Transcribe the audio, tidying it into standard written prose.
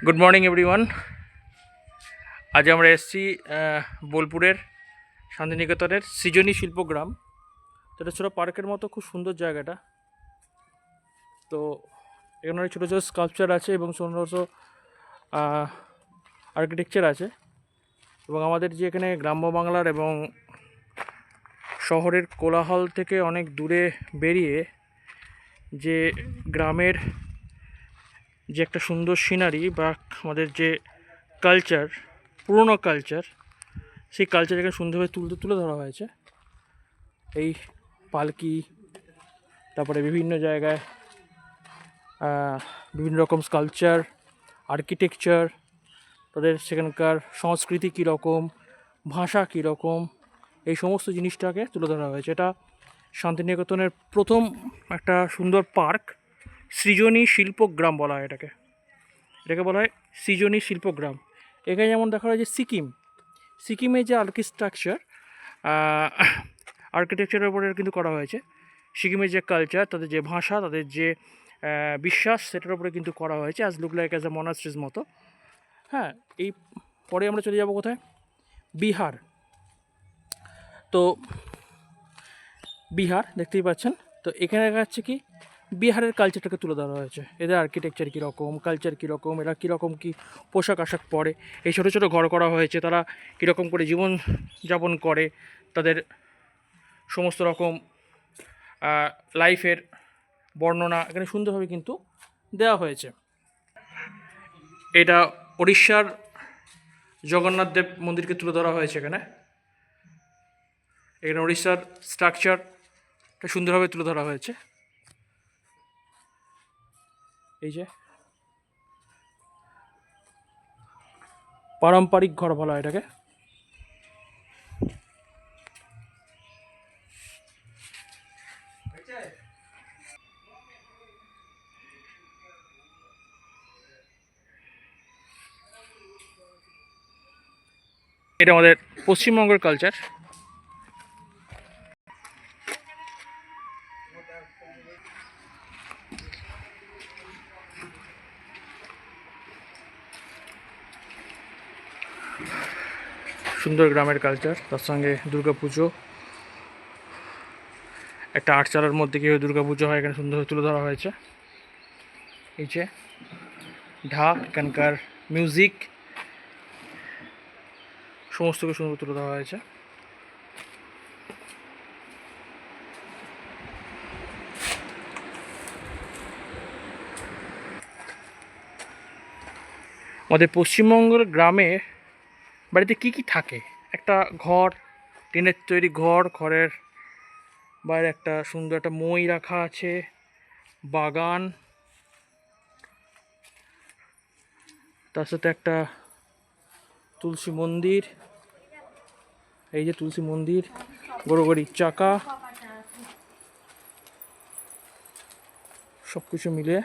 Good morning everyone. আজ আমরা এসেছি বোলপুরের শান্তিনিকেতনের সৃজনী শিল্পগ্রাম। তো এটা ছোটো পার্কের মতো, খুব সুন্দর জায়গাটা। তো এখানে অনেক ছোটো ছোটো স্কাল্পচার আছে এবং সুন্দর আর্কিটেকচার আছে। এবং আমাদের যে এখানে গ্রাম্য বাংলার এবং শহরের কোলাহল থেকে অনেক দূরে বেরিয়ে যে গ্রামের যে একটা সুন্দর সিনারি বা আমাদের যে কালচার, পুরনো কালচার, সেই কালচার এখানে সুন্দরভাবে তুলে ধরা হয়েছে। এই পালকি, তারপরে বিভিন্ন জায়গায় বিভিন্ন রকম স্কাল্পচার, আর্কিটেকচার, তাদের সেখানকার সংস্কৃতি কীরকম, ভাষা কীরকম, এই সমস্ত জিনিসটাকে তুলে ধরা হয়েছে। এটা শান্তিনিকেতনের প্রথম একটা সুন্দর পার্ক, সৃজনী শিল্পগ্রাম বলা হয় এটাকে বলা হয় সৃজনী শিল্পগ্রাম। এখানে যেমন দেখা হয় যে সিকিমের যে আর্কিটেকচার, আর্কিটেকচারের উপরে কিন্তু করা হয়েছে। সিকিমের যে কালচার, তাদের যে ভাষা, তাদের যে বিশ্বাস, সেটার উপরে কিন্তু করা হয়েছে। As look like as a monasteries মতো। হ্যাঁ, এই পরে আমরা চলে যাব কোথায়? বিহার। তো বিহার দেখতেই পাচ্ছেন। তো এখানে দেখা যাচ্ছে কি, বিহারের কালচারটাকে তুলে ধরা হয়েছে। এদের আর্কিটেকচার কীরকম, কালচার কীরকম, এরা কীরকম কী পোশাক আশাক পরে, এই ছোটো ছোটো ঘর করা হয়েছে, তারা কীরকম করে জীবনযাপন করে, তাদের সমস্ত রকম লাইফের বর্ণনা এখানে সুন্দরভাবে কিন্তু দেওয়া হয়েছে। এটা উড়িষ্যার জগন্নাথ দেব মন্দিরকে তুলে ধরা হয়েছে এখানে উড়িষ্যার স্ট্রাকচারটা সুন্দরভাবে তুলে ধরা হয়েছে। এই যে পারম্পরিক ঘর বলা হয় এটাকে। এটা আমাদের পশ্চিমবঙ্গের কালচার। সুন্দর গ্রামের কালচার, তার সঙ্গে দুর্গাপুজো, একটা আটচালার মধ্যে কীভাবে দুর্গাপুজো হয় এখানে সুন্দরভাবে তুলে ধরা হয়েছে। এই যে ঢাক, এখানকার মিউজিক, সমস্ত কিছু সুন্দর তুলে ধরা হয়েছে। আমাদের পশ্চিমবঙ্গের গ্রামে বাড়িতে কি কি থাকে? একটা ঘর, টিনের তৈরি ঘর, ঘরের বাইরে একটা সুন্দর একটা মই রাখা আছে, বাগান, তার সাথে একটা তুলসী মন্দির। এই যে তুলসী মন্দির, গড়গড়ির চাকা, সব কিছু মিলে